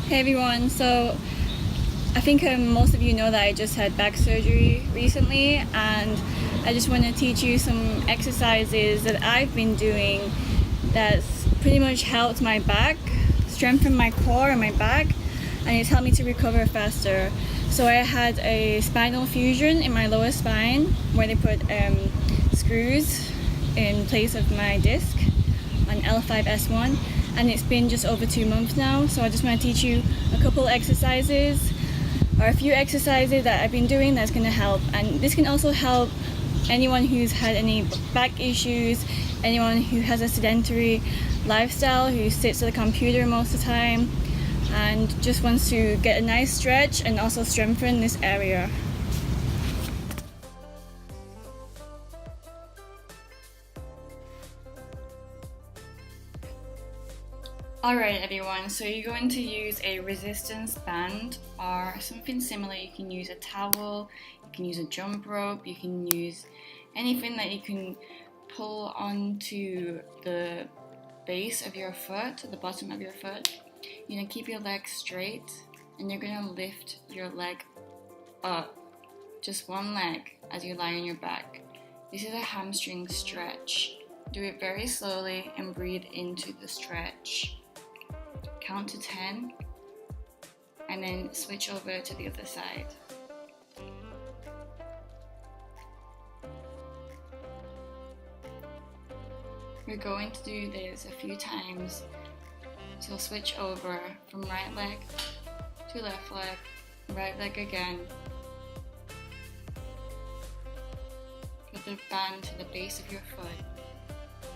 Hey everyone, so I think most of you know that I just had back surgery recently, and I just want to teach you some exercises that I've been doing that's pretty much helped my back, strengthened my core and my back, and it's helped me to recover faster. So I had a spinal fusion in my lower spine where they put screws in place of my disc on L5S1, and it's been just over 2 months now. So I just want to teach you a couple exercises or a few exercises that I've been doing that's going to help, and this can also help anyone who's had any back issues, anyone who has a sedentary lifestyle, who sits at the computer most of the time and just wants to get a nice stretch and also strengthen this area. Alright everyone, so you're going to use a resistance band or something similar. You can use a towel, you can use a jump rope, you can use anything that you can pull onto the base of your foot, the bottom of your foot. You're going to keep your leg straight and you're going to lift your leg up, just one leg as you lie on your back. This is a hamstring stretch. Do it very slowly and breathe into the stretch. Count to 10 and then switch over to the other side. We're going to do this a few times, so switch over from right leg to left leg, right leg again. Put the band to the base of your foot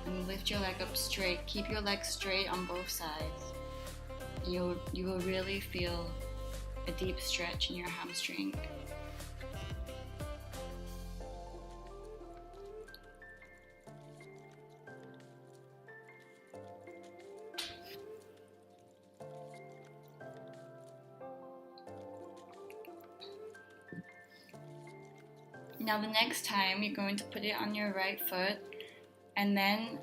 and lift your leg up straight. Keep your leg straight on both sides. You will really feel a deep stretch in your hamstring. Now the next time you're going to put it on your right foot and then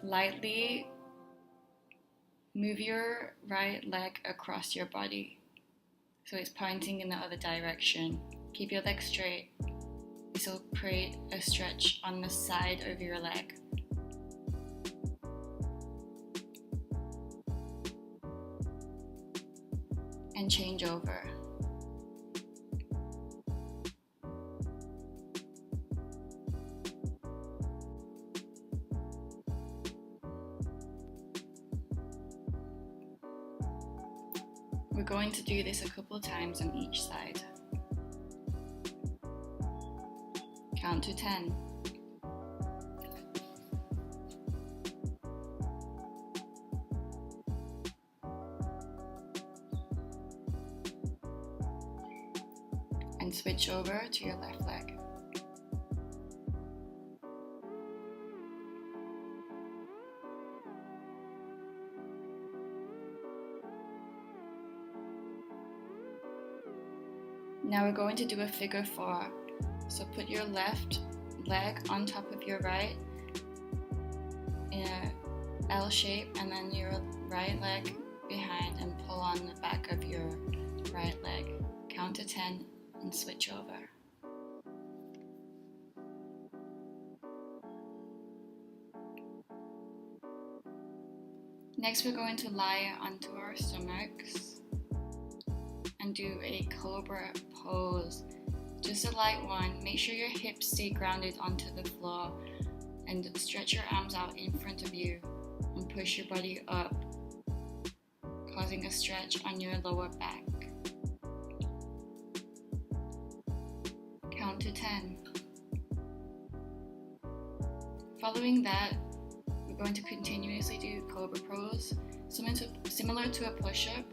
lightly move your right leg across your body so it's pointing in the other direction. Keep your leg straight. This will create a stretch on the side of your leg. And change over. We're going to do this a couple of times on each side. Count to 10. And switch over to your left leg. Now we're going to do a figure 4. So put your left leg on top of your right in a L shape, and then your right leg behind and pull on the back of your right leg. Count to 10 and switch over. Next we're going to lie onto our stomachs and do a Cobra Pose. Just a light one. Make sure your hips stay grounded onto the floor and stretch your arms out in front of you and push your body up, causing a stretch on your lower back. Count to 10. Following that, we're going to continuously do Cobra Pose, similar to a push-up,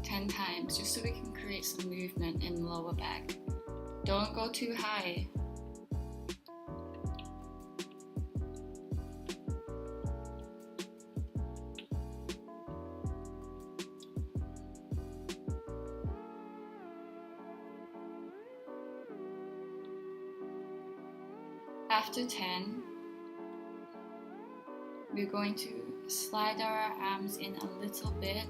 10 times, just so we can create some movement in the lower back. Don't go too high. After 10, we're going to slide our arms in a little bit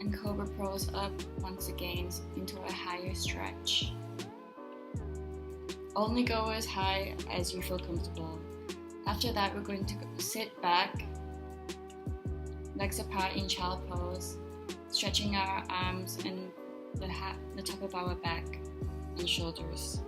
and Cobra Pose up once again into a higher stretch. Only go as high as you feel comfortable. After that, we're going to sit back, legs apart in child pose, stretching our arms and the top of our back and shoulders.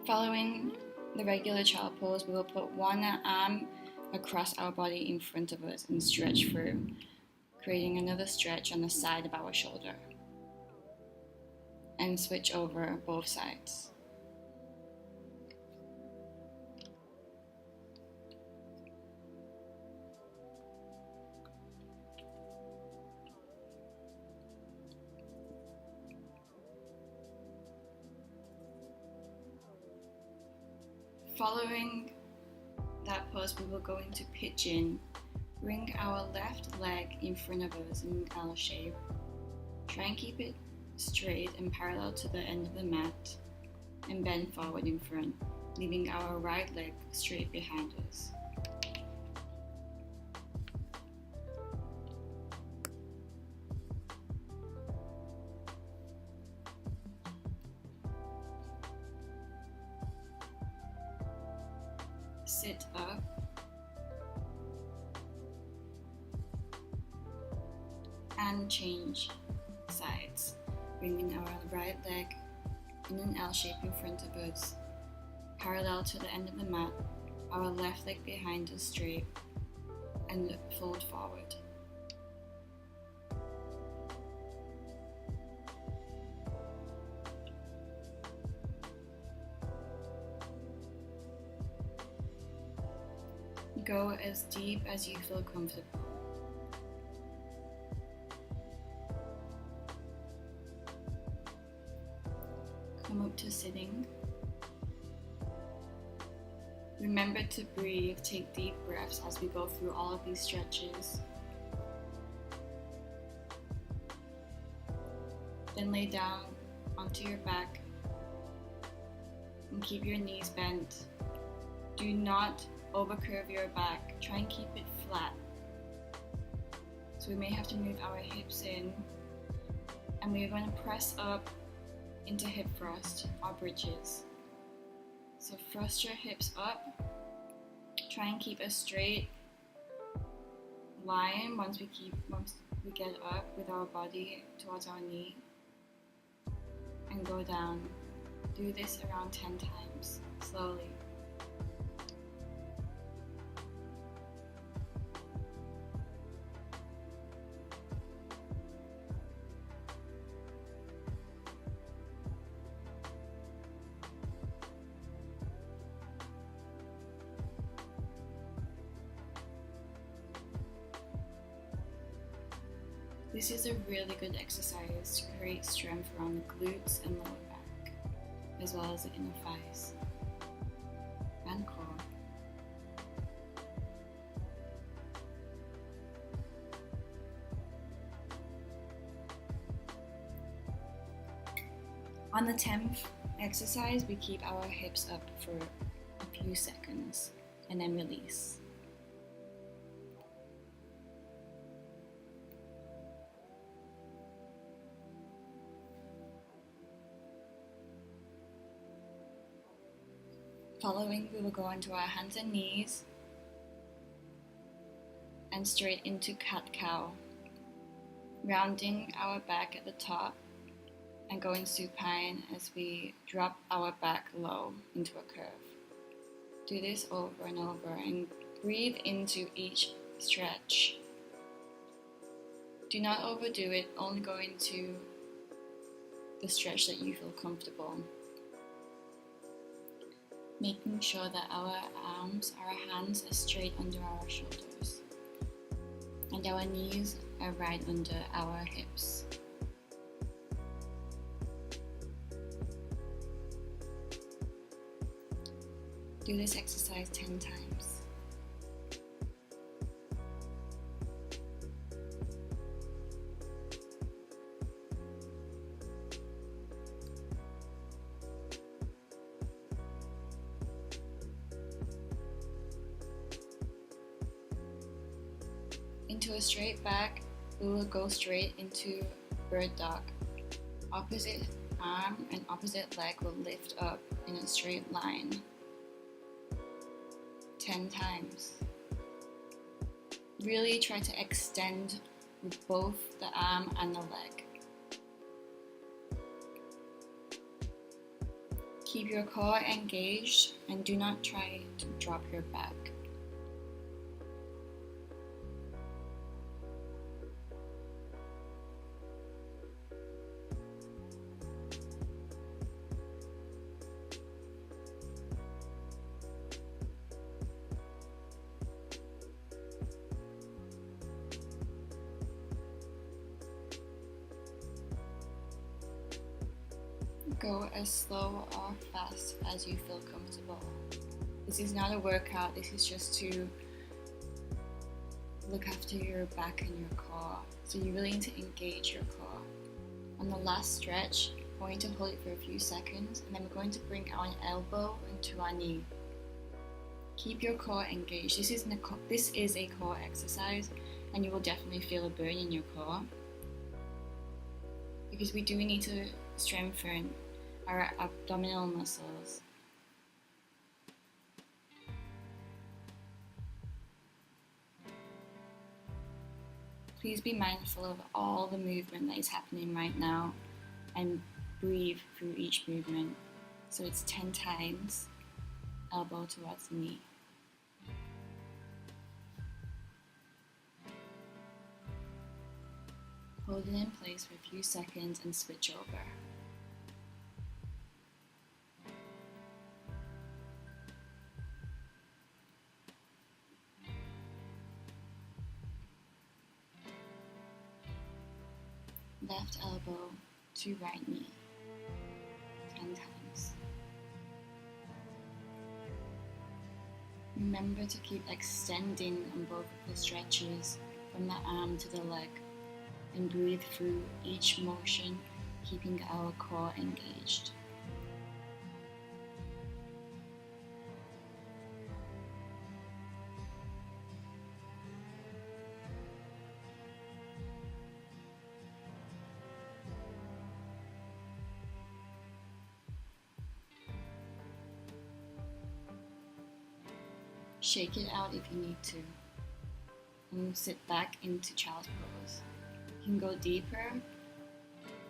Following the regular child pose, we will put one arm across our body in front of us and stretch through, creating another stretch on the side of our shoulder. And switch over both sides. Following that pose, we will go into pigeon. Bring our left leg in front of us in an L shape. Try and keep it straight and parallel to the end of the mat, and bend forward in front, leaving our right leg straight behind us. Sit up. And change sides, bringing our right leg in an L shape in front of us, parallel to the end of the mat, our left leg behind us straight, and fold forward. Go as deep as you feel comfortable. Come up to sitting. Remember to breathe, take deep breaths as we go through all of these stretches. Then lay down onto your back and keep your knees bent. Do not overcurve your back, try and keep it flat. So we may have to move our hips in, and we're going to press up into hip thrust or bridges. So thrust your hips up, try and keep a straight line once we get up with our body towards our knee, and go down. Do this around 10 times, slowly. This is a really good exercise to create strength around the glutes and lower back, as well as the inner thighs and core. On the 10th exercise, we keep our hips up for a few seconds and then release. Following, we will go onto our hands and knees and straight into cat-cow, rounding our back at the top and going supine as we drop our back low into a curve. Do this over and over and breathe into each stretch. Do not overdo it, only go into the stretch that you feel comfortable. Making sure that our arms, our hands are straight under our shoulders and our knees are right under our hips. Do this exercise 10 times. Into a straight back, we will go straight into Burdock. Opposite arm and opposite leg will lift up in a straight line 10 times. Really try to extend with both the arm and the leg. Keep your core engaged and do not try to drop your back. Go as slow or fast as you feel comfortable. This is not a workout, this is just to look after your back and your core. So you really need to engage your core. On the last stretch, we're going to hold it for a few seconds and then we're going to bring our elbow into our knee. Keep your core engaged. This is a core exercise and you will definitely feel a burn in your core because we do need to strengthen our abdominal muscles. Please be mindful of all the movement that is happening right now and breathe through each movement. So it's 10 times, elbow towards the knee. Hold it in place for a few seconds and switch over. Left elbow to right knee, 10 times. Remember to keep extending on both of the stretches from the arm to the leg and breathe through each motion, keeping our core engaged. Shake it out if you need to, and sit back into child's pose. You can go deeper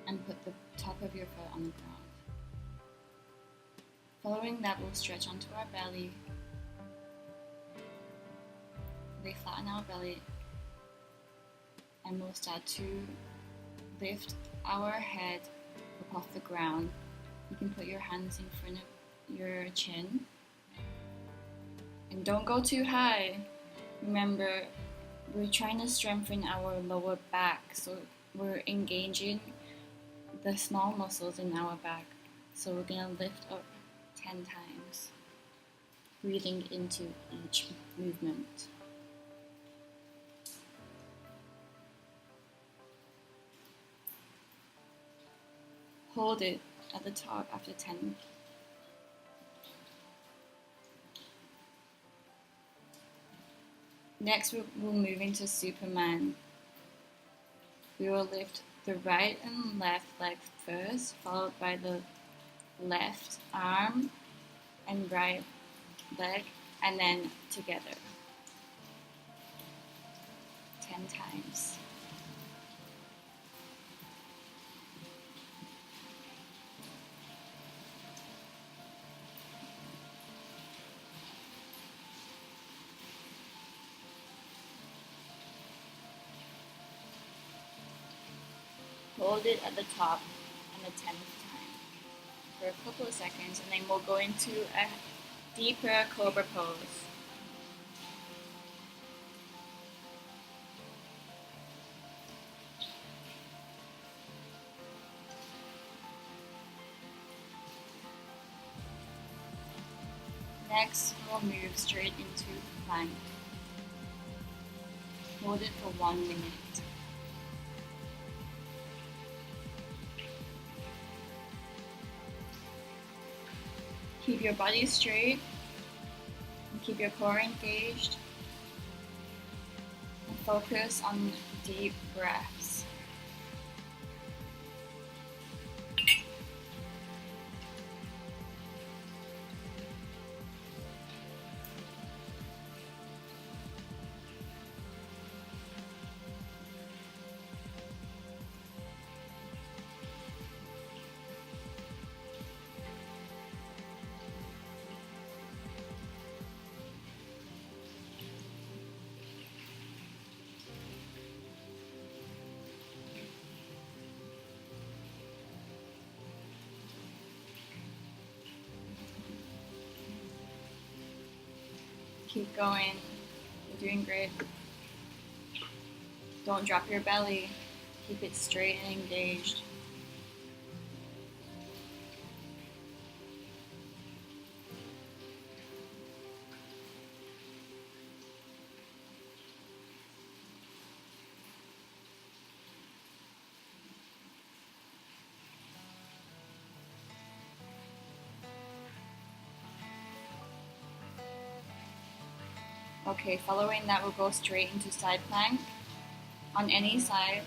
and put the top of your foot on the ground. Following that, we'll stretch onto our belly, lay flat on our belly, and we'll start to lift our head up off the ground. You can put your hands in front of your chin. And don't go too high. Remember, we're trying to strengthen our lower back, so we're engaging the small muscles in our back. So we're gonna lift up 10 times, breathing into each movement. Hold it at the top after 10. Next, we'll move into Superman. We will lift the right and left leg first, followed by the left arm and right leg, and then together 10 times. Hold it at the top on the 10th time for a couple of seconds, and then we'll go into a deeper Cobra Pose. Next, we'll move straight into plank. Hold it for 1 minute. Keep your body straight and keep your core engaged. And focus on deep breaths. Keep going. You're doing great. Don't drop your belly. Keep it straight and engaged. Okay, following that, we'll go straight into side plank. On any side,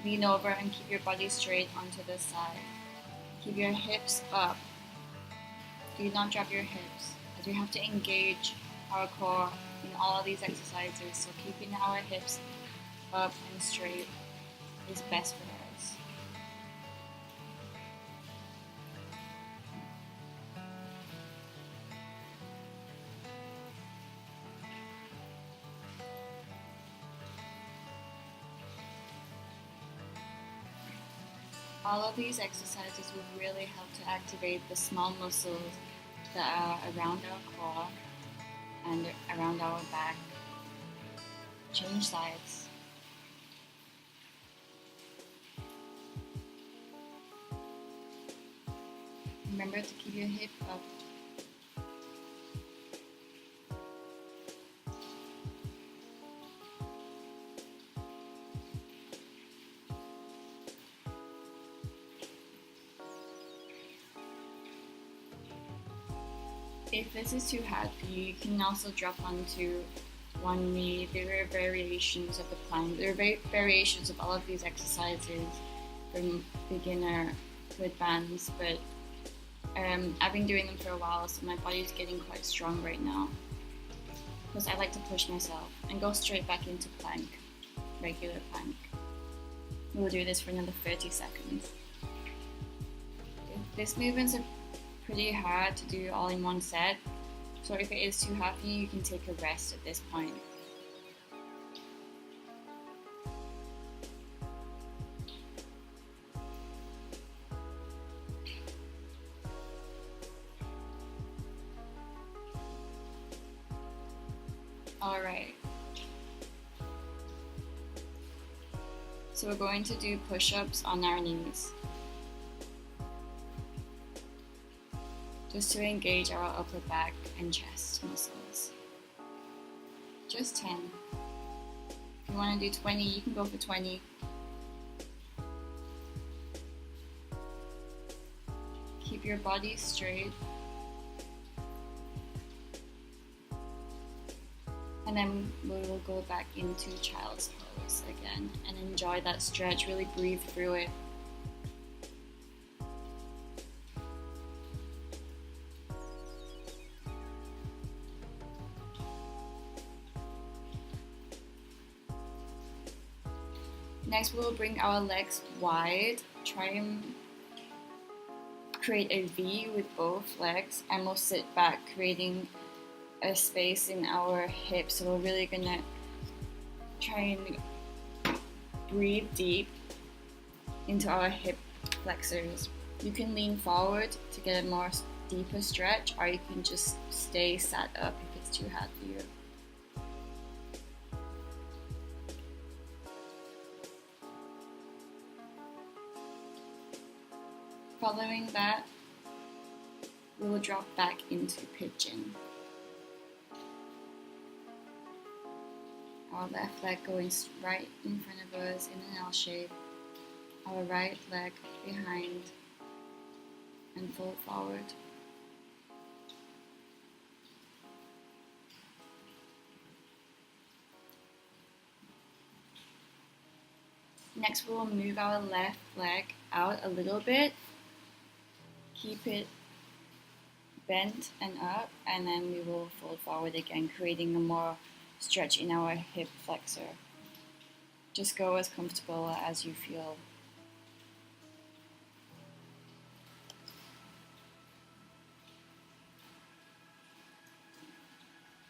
lean over and keep your body straight onto the side. Keep your hips up. Do not drop your hips, as we have to engage our core in all of these exercises. So keeping our hips up and straight is best for us. All of these exercises will really help to activate the small muscles that are around our core and around our back. Change sides. Remember to keep your hip up. If this is too hard for you, you can also drop onto one knee. There are variations of the plank. There are variations of all of these exercises from beginner to advanced, but I've been doing them for a while, so my body's getting quite strong right now. Because I like to push myself and go straight back into plank, regular plank. We'll do this for another 30 seconds. This movement's pretty hard to do all in one set, so if it is too hard for you, you can take a rest at this point. Alright, so we're going to do push-ups on our knees, just to engage our upper back and chest muscles. Just 10. If you want to do 20, you can go for 20. Keep your body straight. And then we will go back into child's pose again and enjoy that stretch, really breathe through it. Next, we will bring our legs wide. Try and create a V with both legs, and we'll sit back, creating a space in our hips. So we're really gonna try and breathe deep into our hip flexors. You can lean forward to get a more deeper stretch, or you can just stay sat up if it's too hard for you. Following that, we will drop back into pigeon. Our left leg going right in front of us in an L shape. Our right leg behind and fold forward. Next, we'll move our left leg out a little bit. Keep it bent and up, and then we will fold forward again, creating a more stretch in our hip flexor. Just go as comfortable as you feel.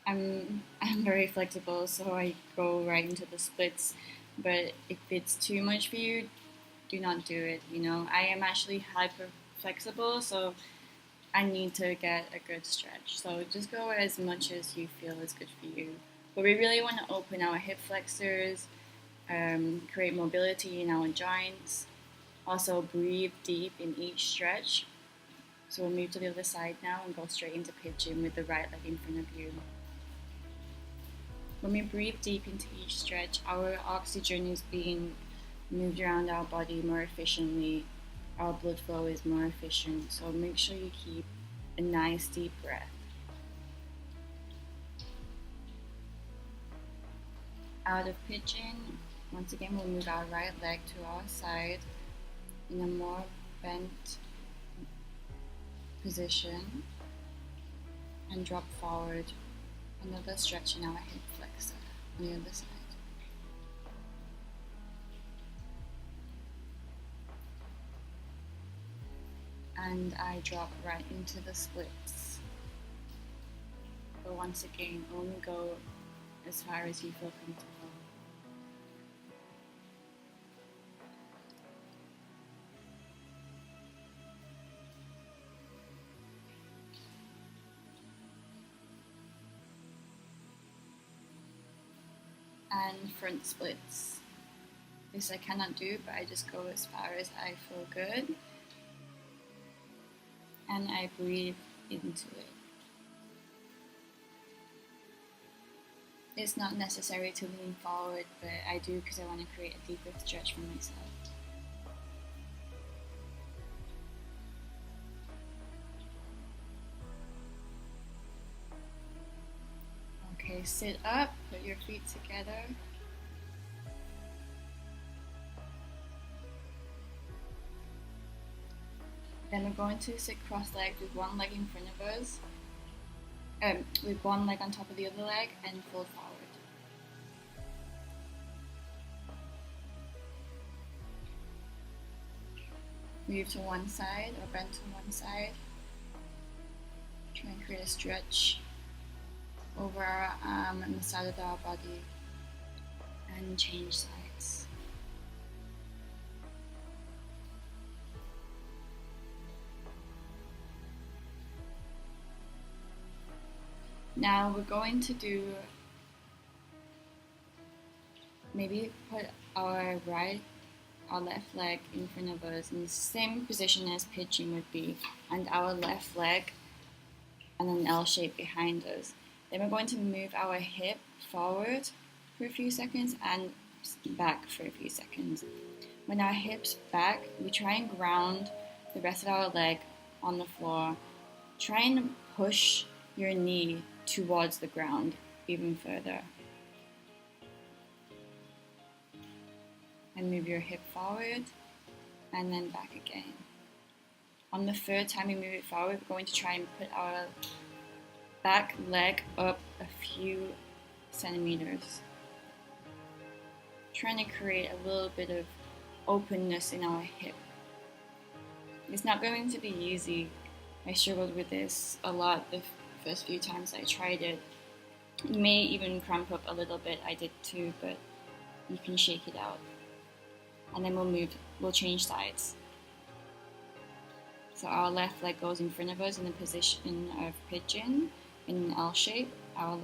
I'm very flexible, so I go right into the splits, but if it's too much for you, do not do it. I am actually hyper flexible, so I need to get a good stretch. So just go as much as you feel is good for you. But we really want to open our hip flexors, create mobility in our joints. Also breathe deep in each stretch. So we'll move to the other side now and go straight into pigeon with the right leg in front of you. When we breathe deep into each stretch, our oxygen is being moved around our body more efficiently. Our blood flow is more efficient, so make sure you keep a nice deep breath. Out of pigeon, once again we'll move our right leg to our side in a more bent position and drop forward. Another stretch in our hip flexor on the other side. And I drop right into the splits. But once again, only go as far as you feel comfortable. And front splits. This I cannot do, but I just go as far as I feel good. And I breathe into it. It's not necessary to lean forward, but I do because I want to create a deeper stretch for myself. Okay, sit up, put your feet together. Then we're going to sit cross-legged with one leg in front of us, with one leg on top of the other leg, and fold forward. Move to one side or bend to one side. Try and create a stretch over our arm and the side of our body, and change sides. Now we're going to do, maybe put our left leg in front of us in the same position as pigeon would be, and our left leg and an L shape behind us. Then we're going to move our hip forward for a few seconds and back for a few seconds. When our hips back, we try and ground the rest of our leg on the floor. Try and push your knee towards the ground even further. And move your hip forward and then back again. On the third time we move it forward, we're going to try and put our back leg up a few centimeters. Trying to create a little bit of openness in our hip. It's not going to be easy. I struggled with this a lot the first few times I tried it. You may even cramp up a little bit, I did too, but you can shake it out. And then we'll change sides. So our left leg goes in front of us in the position of pigeon in an L shape. Our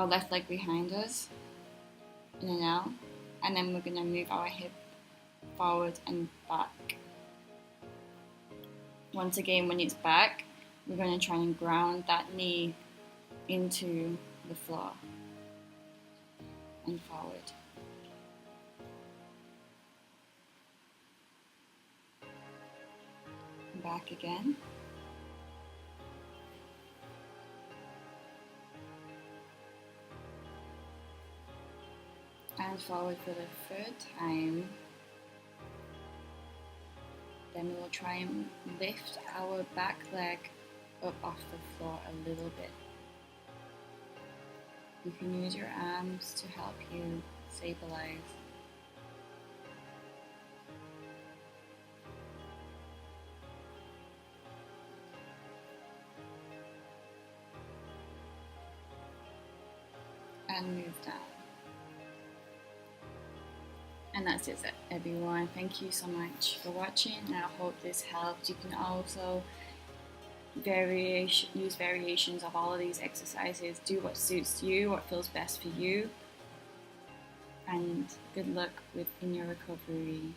left leg behind us in an L. And then we're going to move our hip forward and back. Once again, when it's back, we're going to try and ground that knee into the floor and forward. Back again. And toes forward for the third time. Then we will try and lift our back leg up off the floor a little bit. You can use your arms to help you stabilize. And move down. And that's it, everyone. Thank you so much for watching, and I hope this helped. You can also use variations of all of these exercises. Do what suits you, what feels best for you. And good luck in your recovery.